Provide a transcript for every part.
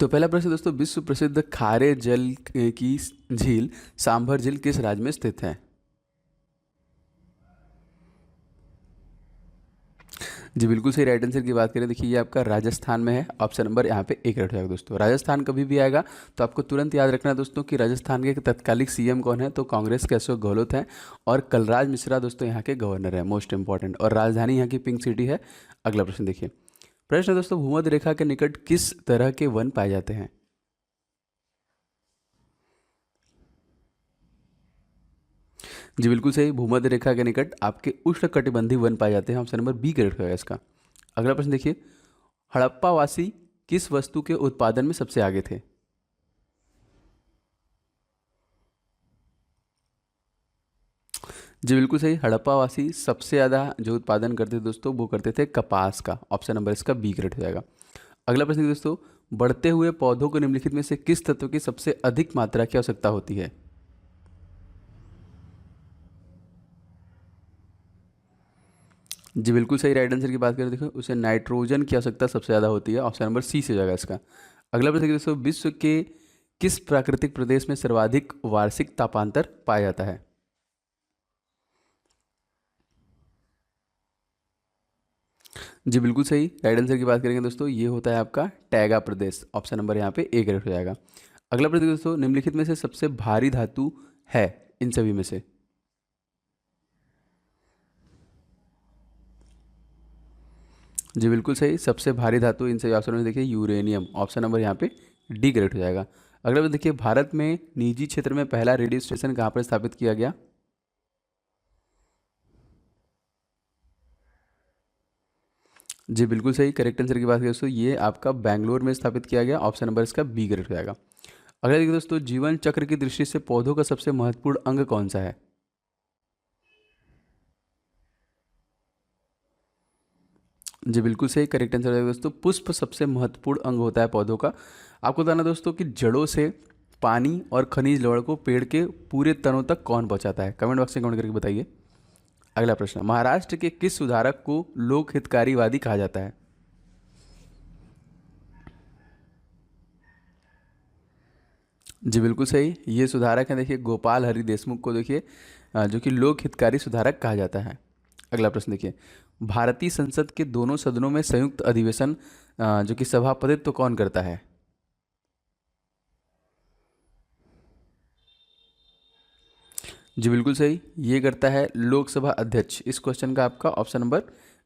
तो पहला प्रश्न दोस्तों, विश्व प्रसिद्ध खारे जल की झील सांभर झील किस राज्य में स्थित है? जी बिल्कुल सही, राइट आंसर की बात करें, देखिए ये आपका राजस्थान में है। ऑप्शन नंबर यहाँ पे एक राइट हो जाएगा दोस्तों। राजस्थान कभी भी आएगा तो आपको तुरंत याद रखना है दोस्तों कि राजस्थान के तत्कालिक सीएम कौन है, तो कांग्रेस के अशोक गहलोत हैं और कलराज मिश्रा दोस्तों यहाँ के गवर्नर है, मोस्ट इंपॉर्टेंट। और राजधानी यहाँ की पिंक सिटी है। अगला प्रश्न देखिए, प्रश्न दोस्तों, भूमध्य रेखा के निकट किस तरह के वन पाए जाते हैं? जी बिल्कुल सही, भूमध्य रेखा के निकट आपके उष्णकटिबंधीय वन पाए जाते हैं। ऑप्शन नंबर बी करेक्ट होगा इसका। अगला प्रश्न देखिए, हड़प्पावासी किस वस्तु के उत्पादन में सबसे आगे थे? जी बिल्कुल सही, हड़प्पावासी सबसे ज़्यादा जो उत्पादन करते थे दोस्तों वो करते थे कपास का। ऑप्शन नंबर इसका बी करेक्ट हो जाएगा। अगला प्रश्न देखिए दोस्तों, बढ़ते हुए पौधों को निम्नलिखित में से किस तत्व की सबसे अधिक मात्रा की आवश्यकता होती है? जी बिल्कुल सही, राइट आंसर की बात करें देखो उसे नाइट्रोजन की आवश्यकता सबसे ज़्यादा होती है। ऑप्शन नंबर सी से हो जाएगा इसका। अगला प्रश्न देखिए दोस्तों, विश्व के किस प्राकृतिक प्रदेश में सर्वाधिक वार्षिक तापांतर पाया जाता है? जी बिल्कुल सही, राइट आंसर की बात करेंगे दोस्तों, ये होता है आपका टैगा प्रदेश। ऑप्शन नंबर यहाँ पे ए करेक्ट हो जाएगा। अगला प्रश्न दोस्तों, निम्नलिखित में से सबसे भारी धातु है इन सभी में से? जी बिल्कुल सही, सबसे भारी धातु इन सभी ऑप्शन में देखिए यूरेनियम। ऑप्शन नंबर यहाँ पे डी करेक्ट हो जाएगा। अगला प्रश्न देखिए, भारत में निजी क्षेत्र में पहला रेडियो स्टेशन कहाँ पर स्थापित किया गया? जी बिल्कुल सही, करेक्ट आंसर की बात करें दोस्तों, ये आपका बैंगलोर में स्थापित किया गया। ऑप्शन नंबर इसका बी करेक्ट हो जाएगा। अगला देखिए दोस्तों, जीवन चक्र की दृष्टि से पौधों का सबसे महत्वपूर्ण अंग कौन सा है? जी बिल्कुल सही, करेक्ट आंसर है दोस्तों, पुष्प सबसे महत्वपूर्ण अंग होता है पौधों का। आपको बताना दोस्तों कि जड़ों से पानी और खनिज लवण को पेड़ के पूरे तनों तक कौन पहुंचाता है? कमेंट बॉक्स में कमेंट करके बताइए। अगला प्रश्न, महाराष्ट्र के किस सुधारक को लोक हितकारीवादी कहा जाता है? जी बिल्कुल सही, ये सुधारक हैं देखिए गोपाल हरि देशमुख को देखिए जो कि लोक हितकारी सुधारक कहा जाता है। अगला प्रश्न देखिए, भारतीय संसद के दोनों सदनों में संयुक्त अधिवेशन जो कि सभापतित्व तो कौन करता है? जी बिल्कुल सही, ये करता है लोकसभा अध्यक्ष। इस क्वेश्चन का आपका ऑप्शन नंबर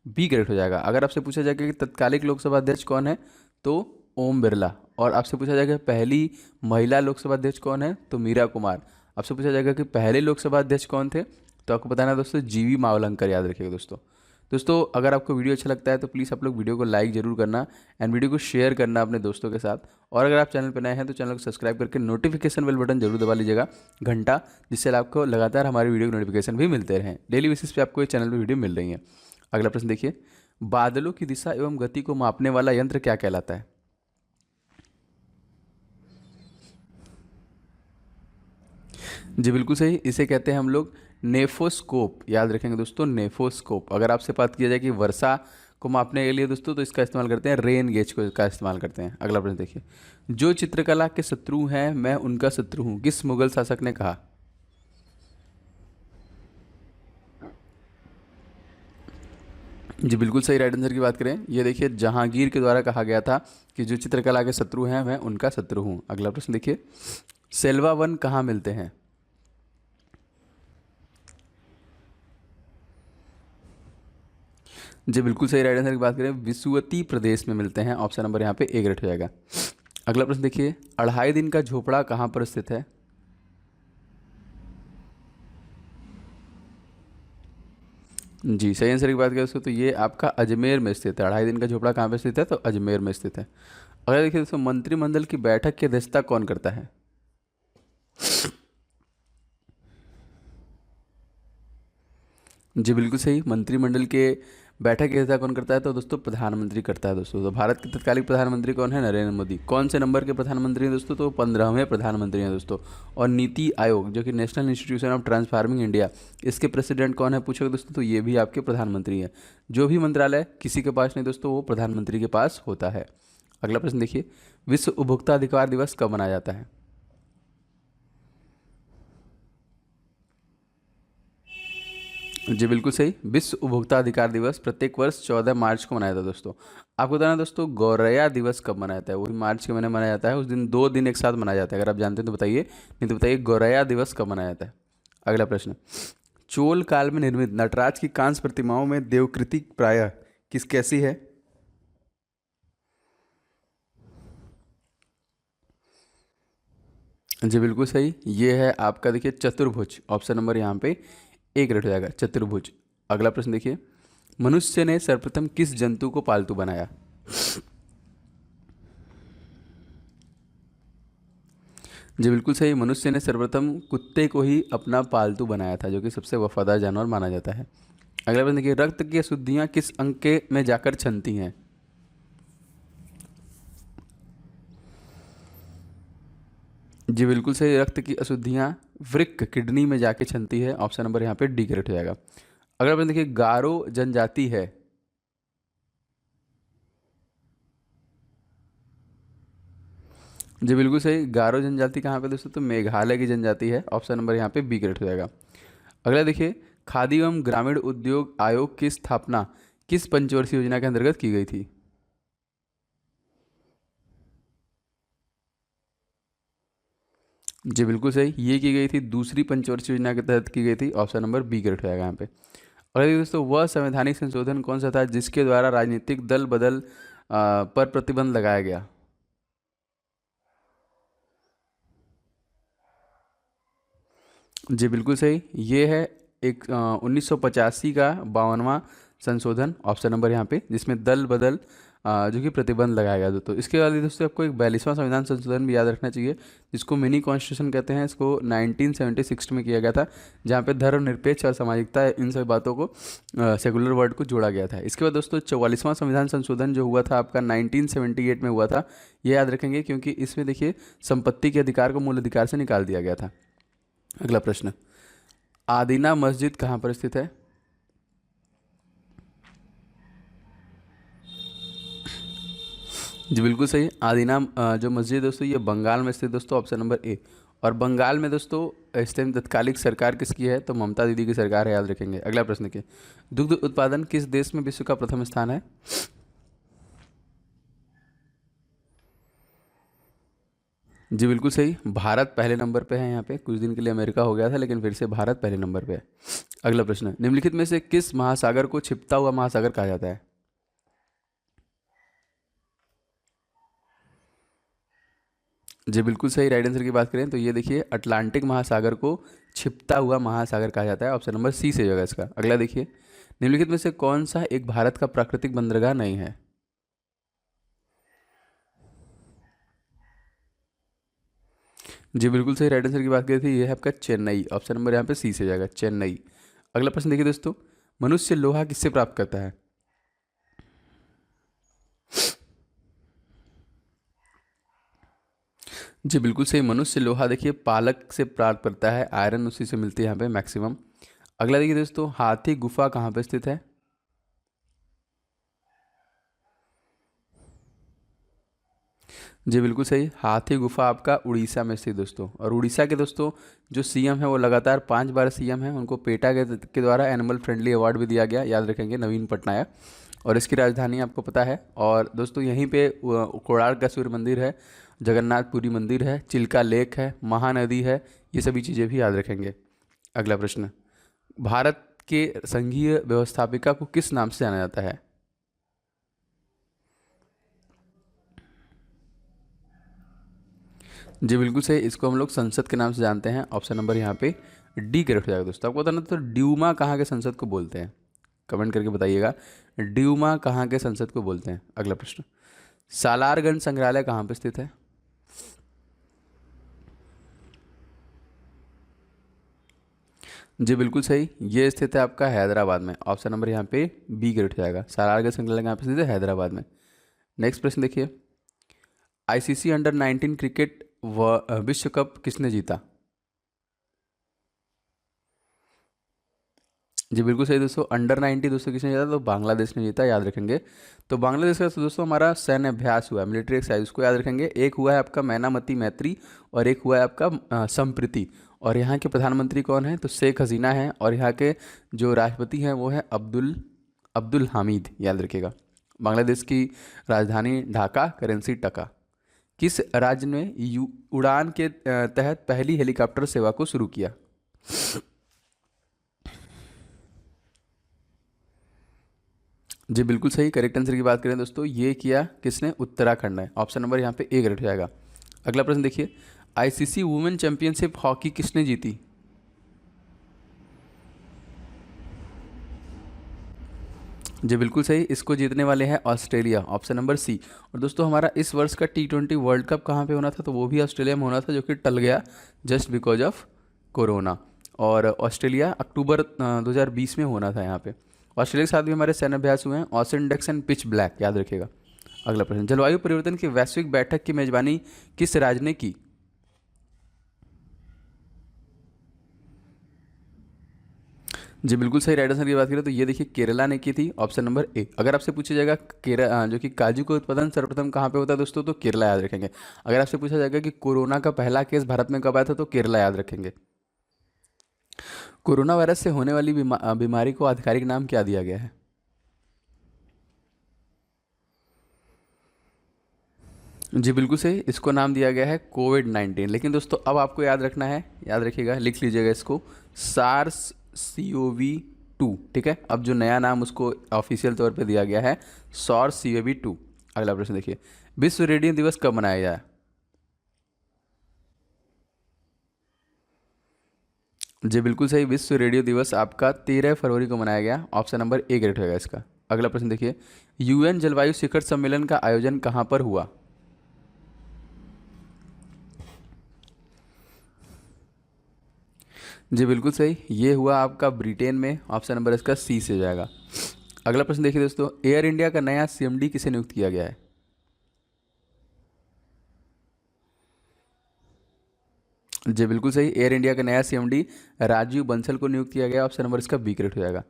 बी करेक्ट हो जाएगा। अगर आपसे पूछा जाएगा कि तत्कालिक लोकसभा अध्यक्ष कौन है, तो ओम बिरला। और आपसे पूछा जाएगा पहली महिला लोकसभा अध्यक्ष कौन है, तो मीरा कुमार। आपसे पूछा जाएगा कि पहले लोकसभा अध्यक्ष कौन थे, तो आपको बताना है दोस्तों जीवी मावलंकर, याद रखिएगा दोस्तों। दोस्तों अगर आपको वीडियो अच्छा लगता है तो प्लीज़ आप लोग वीडियो को लाइक जरूर करना एंड वीडियो को शेयर करना अपने दोस्तों के साथ। और अगर आप चैनल पर नए हैं तो चैनल को सब्सक्राइब करके नोटिफिकेशन बेल बटन जरूर दबा लीजिएगा, घंटा, जिससे आपको लगातार हमारी वीडियो की नोटिफिकेशन भी मिलते रहें। डेली बेसिस पे आपको ये चैनल पर वीडियो मिल रही है। अगला प्रश्न देखिए, बादलों की दिशा एवं गति को मापने वाला यंत्र क्या कहलाता है? जी बिल्कुल सही, इसे कहते हैं हम लोग नेफोस्कोप। याद रखेंगे दोस्तों, नेफोस्कोप। अगर आपसे बात किया जाए कि वर्षा को मापने के लिए दोस्तों, तो इसका इस्तेमाल करते हैं रेन गेज को का इस्तेमाल करते हैं। अगला प्रश्न देखिए, जो चित्रकला के शत्रु हैं मैं उनका शत्रु हूँ, किस मुगल शासक ने कहा? जी बिल्कुल सही, राइट आंसर की बात करें, ये देखिए जहांगीर के द्वारा कहा गया था कि जो चित्रकला के शत्रु हैं मैं उनका शत्रु हूँ। अगला प्रश्न देखिए, सेल्वा वन कहाँ मिलते हैं? जी बिल्कुल सही, राइट आंसर की बात करें विषुवती प्रदेश में मिलते हैं। ऑप्शन नंबर यहाँ पे ए करेक्ट हो जाएगा। अगला प्रश्न देखिए, अढ़ाई दिन का झोपड़ा कहाँ पर स्थित है? जी सही आंसर की बात करें दोस्तों, तो ये आपका अजमेर में स्थित है। अढ़ाई दिन का झोपड़ा कहाँ पर स्थित है, तो अजमेर में स्थित है। अगला देखिए दोस्तों, मंत्रिमंडल की बैठक की अध्यक्षता कौन करता है? जी बिल्कुल सही, मंत्रिमंडल के बैठक की अध्यक्षता कौन करता है, तो दोस्तों प्रधानमंत्री करता है दोस्तों। तो भारत के तत्कालीन प्रधानमंत्री कौन है? नरेंद्र मोदी। कौन से नंबर के प्रधानमंत्री हैं दोस्तों, तो 15वें प्रधानमंत्री हैं दोस्तों। और नीति आयोग जो कि national institution of transforming India, इसके प्रेसिडेंट कौन है पूछोगे दोस्तों, तो ये भी आपके प्रधानमंत्री हैं। जो भी मंत्रालय किसी के पास नहीं दोस्तों, वो प्रधानमंत्री के पास होता है। अगला प्रश्न देखिए, विश्व उपभोक्ता अधिकार दिवस कब मनाया जाता है? जी बिल्कुल सही, विश्व उपभोक्ता अधिकार दिवस प्रत्येक वर्ष 14 मार्च को मनाया जाता है दोस्तों। आपको बताना दोस्तों, गौरैया दिवस कब मनाया जाता है? वही मार्च के महीने मनाया जाता है। उस दिन 2 दिन एक साथ मनाया जाता है। अगर आप जानते हैं तो बताइए, नहीं तो बताइए गौरैया दिवस कब मनाया जाता है। अगला प्रश्न, चोल काल में निर्मित नटराज की कांस्य प्रतिमाओं में देवकृति प्रायः किस कैसी है? जी बिल्कुल सही, ये है आपका देखिए चतुर्भुज। ऑप्शन नंबर यहाँ पे एक रेट हो जाएगा, चतुर्भुज। अगला प्रश्न देखिए, मनुष्य ने सर्वप्रथम किस जंतु को पालतू बनाया? जी बिल्कुल सही, मनुष्य ने सर्वप्रथम कुत्ते को ही अपना पालतू बनाया था, जो कि सबसे वफादार जानवर माना जाता है। अगला प्रश्न देखिए, रक्त की अशुद्धियाँ किस अंग के में जाकर छनती हैं? जी बिल्कुल सही, रक्त की अशुद्धियाँ वृक्क किडनी में जाके छनती है। ऑप्शन नंबर यहाँ पे डी करेक्ट हो जाएगा। अगला प्रश्न देखिए, गारो जनजाति है। जी बिल्कुल सही, गारो जनजाति कहाँ पे दोस्तों? तो मेघालय की जनजाति है। ऑप्शन नंबर यहाँ पे बी करेक्ट हो जाएगा। अगला देखिए, खादी एवं ग्रामीण उद्योग आयोग की स्थापना किस पंचवर्षीय योजना के अंतर्गत की गई थी? जी बिल्कुल सही, ये की गई थी दूसरी पंचवर्षीय योजना के तहत की गई थी। ऑप्शन नंबर बी करेक्ट हो जाएगा यहाँ पे। अगला देखिए दोस्तों, वह संवैधानिक संशोधन कौन सा था जिसके द्वारा राजनीतिक दल बदल पर प्रतिबंध लगाया गया? जी बिल्कुल सही, ये है एक 1985 का 52वां संशोधन। ऑप्शन नंबर यहाँ पे, जिसमें दल बदल जो कि प्रतिबंध लगाया गया दोस्तों। इसके बाद ही दोस्तों आपको एक 42वां संविधान संशोधन भी याद रखना चाहिए, जिसको मिनी कॉन्स्टिट्यूशन कहते हैं। इसको 1976 में किया गया था, जहाँ पे धर्मनिरपेक्ष और सामाजिकता इन सभी बातों को सेकुलर वर्ड को जोड़ा गया था। इसके बाद दोस्तों 44वां संविधान संशोधन जो हुआ था आपका 1978 में हुआ था। ये याद रखेंगे क्योंकि इसमें देखिए संपत्ति के अधिकार को मूल अधिकार से निकाल दिया गया था। अगला प्रश्न, आदीना मस्जिद कहाँ पर स्थित है? जी बिल्कुल सही, आदीना जो मस्जिद है दोस्तों, ये बंगाल में स्थित दोस्तों। Option number A. और बंगाल में दोस्तों इस टाइम तत्कालिक सरकार किसकी है? तो ममता दीदी की सरकार है, याद रखेंगे। अगला प्रश्न के, दुग्ध उत्पादन किस देश में विश्व का प्रथम स्थान है? जी बिल्कुल सही, भारत पहले नंबर पे है। यहाँ पे कुछ दिन के लिए अमेरिका हो गया था, लेकिन फिर से भारत पहले नंबर पे है। अगला प्रश्न, निम्नलिखित में से किस महासागर को छिपता हुआ महासागर कहा जाता है? जी बिल्कुल सही, राइट आंसर की बात करें तो ये देखिए अटलांटिक महासागर को छिपता हुआ महासागर कहा जाता है। ऑप्शन नंबर सी से होगा इसका। अगला देखिए, निम्नलिखित में से कौन सा एक भारत का प्राकृतिक बंदरगाह नहीं है? जी बिल्कुल सही, राइट आंसर की बात करें थी, ये है आपका चेन्नई। ऑप्शन नंबर यहाँ पे सी से जाएगा, चेन्नई। अगला प्रश्न देखिए दोस्तों, मनुष्य लोहा किससे प्राप्त करता है? जी बिल्कुल सही, मनुष्य लोहा देखिए पालक से प्राप्त करता है, आयरन उसी से मिलती है यहाँ पे मैक्सिमम। अगला देखिए दोस्तों, हाथी गुफा कहाँ पे स्थित है? जी बिल्कुल सही, हाथी गुफा आपका उड़ीसा में स्थित दोस्तों। और उड़ीसा के दोस्तों जो सीएम है वो लगातार 5 बार सीएम है, उनको पेटा के द्वारा एनिमल फ्रेंडली अवार्ड भी दिया गया, याद रखेंगे, नवीन पटनायक। और इसकी राजधानी आपको पता है। और दोस्तों यहीं पे कोणार्क का सूर्य मंदिर है, जगन्नाथपुरी मंदिर है, चिल्का लेक है, महानदी है, ये सभी चीज़ें भी याद रखेंगे। अगला प्रश्न, भारत के संघीय व्यवस्थापिका को किस नाम से जाना जाता है? जी बिल्कुल सही, इसको हम लोग संसद के नाम से जानते हैं। ऑप्शन नंबर यहाँ पे डी करेक्ट हो जाएगा दोस्तों। आपको बताना तो ड्यूमा कहाँ के संसद को बोलते हैं? कमेंट करके बताइएगा, ड्यूमा कहाँ के संसद को बोलते हैं। अगला प्रश्न, सालारगंज संग्रहालय कहाँ पे स्थित है? जी बिल्कुल सही, ये स्थित है आपका हैदराबाद में। ऑप्शन नंबर यहाँ पे बी करेक्ट हो जाएगा, सालारगंज संग्रहालय कहाँ पे स्थित है? हैदराबाद में। नेक्स्ट प्रश्न देखिए, आईसीसी अंडर 19 क्रिकेट विश्व कप किसने जीता? जी बिल्कुल सही दोस्तों, अंडर 90 दोस्तों किसने जीता? तो बांग्लादेश ने जीता, याद रखेंगे। तो बांग्लादेश का दोस्तों हमारा सैन्य अभ्यास हुआ, मिलिट्री एक्सरसाइज, उसको याद रखेंगे। एक हुआ है आपका मैनामती मैत्री और एक हुआ है आपका संप्रीति। और यहाँ के प्रधानमंत्री कौन है? तो शेख हसीना है। और यहाँ के जो राष्ट्रपति हैं वो है अब्दुल अब्दुल हामिद, याद रखिएगा। बांग्लादेश की राजधानी ढाका, करेंसी टका। किस राज्य ने उड़ान के तहत पहली हेलीकॉप्टर सेवा को शुरू किया? जी बिल्कुल सही, करेक्ट आंसर की बात करें दोस्तों, ये किया किसने? उत्तराखंड है। ऑप्शन नंबर यहाँ पे ए करेक्ट हो जाएगा। अगला प्रश्न देखिए, आईसीसी वुमेन चैंपियनशिप हॉकी किसने जीती? जी बिल्कुल सही, इसको जीतने वाले हैं ऑस्ट्रेलिया, ऑप्शन नंबर सी। और दोस्तों हमारा इस वर्ष का T20 वर्ल्ड कप कहाँ पे होना था? तो वो भी ऑस्ट्रेलिया में होना था, जो कि टल गया जस्ट बिकॉज ऑफ कोरोना। और ऑस्ट्रेलिया अक्टूबर 2020 में होना था यहाँ पे। ऑस्ट्रेलिया के साथ भी हमारे सैन्य अभ्यास हुए हैं, ऑसिनडेक्स एंड पिच ब्लैक, याद रखिएगा। अगला प्रश्न, जलवायु परिवर्तन की वैश्विक बैठक की मेजबानी किस राज्य ने की? जी बिल्कुल सही, राइट आंसर की बात करें तो ये देखिए केरला ने की थी, ऑप्शन नंबर ए। अगर आपसे पूछा जाएगा केरला जो कि काजू का उत्पादन सर्वप्रथम कहाँ पे होता है दोस्तों, तो केरला, याद रखेंगे। अगर आपसे पूछा जाएगा कि कोरोना का पहला केस भारत में कब आया था, तो केरला, याद रखेंगे। कोरोना वायरस से होने वाली बीमारी को आधिकारिक नाम क्या दिया गया है? जी बिल्कुल सही, इसको नाम दिया गया है कोविड-19। लेकिन दोस्तों अब आपको याद रखना है, याद रखिएगा, लिख लीजिएगा इसको, सार्स CoV-2, ठीक है। अब जो नया नाम उसको ऑफिशियल तौर पे दिया गया है, सॉर्स CoV-2। अगला प्रश्न देखिए, विश्व रेडियो दिवस कब मनाया गया? जी बिल्कुल सही, विश्व रेडियो दिवस आपका 13 फरवरी को मनाया गया, ऑप्शन नंबर ए करेक्ट होगा इसका। अगला प्रश्न देखिए, UN जलवायु शिखर सम्मेलन का आयोजन कहाँ पर हुआ? जी बिल्कुल सही, ये हुआ आपका ब्रिटेन में, ऑप्शन नंबर इसका सी से हो जाएगा। अगला प्रश्न देखिए दोस्तों, एयर इंडिया का नया CMD किसे नियुक्त किया गया है? जी बिल्कुल सही, एयर इंडिया का नया CMD राजीव बंसल को नियुक्त किया गया, ऑप्शन नंबर इसका बी करेक्ट हो जाएगा।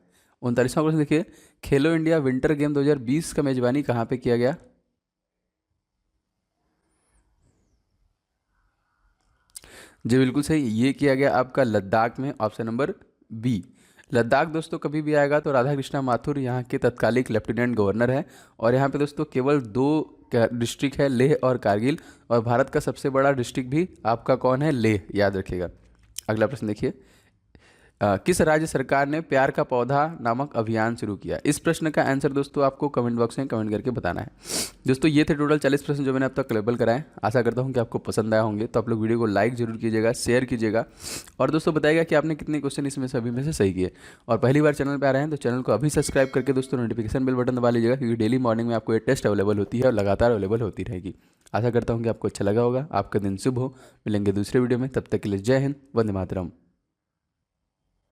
39वां प्रश्न देखिए, खेलो इंडिया विंटर गेम 2020 का मेजबानी कहाँ पे किया गया? जी बिल्कुल सही, ये किया गया आपका लद्दाख में, ऑप्शन नंबर बी। लद्दाख दोस्तों कभी भी आएगा तो राधा कृष्णा माथुर यहाँ के तत्कालिक लेफ्टिनेंट गवर्नर है। और यहाँ पे दोस्तों केवल दो डिस्ट्रिक्ट है, लेह और कारगिल। और भारत का सबसे बड़ा डिस्ट्रिक्ट भी आपका कौन है? लेह, याद रखिएगा। अगला प्रश्न देखिए, किस राज्य सरकार ने प्यार का पौधा नामक अभियान शुरू किया? इस प्रश्न का आंसर दोस्तों आपको कमेंट बॉक्स में कमेंट करके बताना है। दोस्तों ये थे टोटल 40 प्रश्न जो मैंने अब तक कलेबल कराए। आशा करता हूँ कि आपको पसंद आया होंगे। तो आप लोग वीडियो को लाइक जरूर कीजिएगा, शेयर कीजिएगा, और दोस्तों बताइएगा कि आपने कितने क्वेश्चन इसमें सभी में से सही किए। और पहली बार चैनल पर आ रहे हैं तो चैनल को अभी सब्सक्राइब करके दोस्तों नोटिफिकेशन बेल बटन दबा लीजिएगा, क्योंकि डेली मॉर्निंग में आपको ये टेस्ट अवेलेबल होती है और लगातार अवेलेबल होती रहेगी। आशा करता हूँ कि आपको अच्छा लगा होगा। आपका दिन शुभ हो। मिलेंगे दूसरे वीडियो में, तब तक के लिए जय हिंद, वंदे मातरम।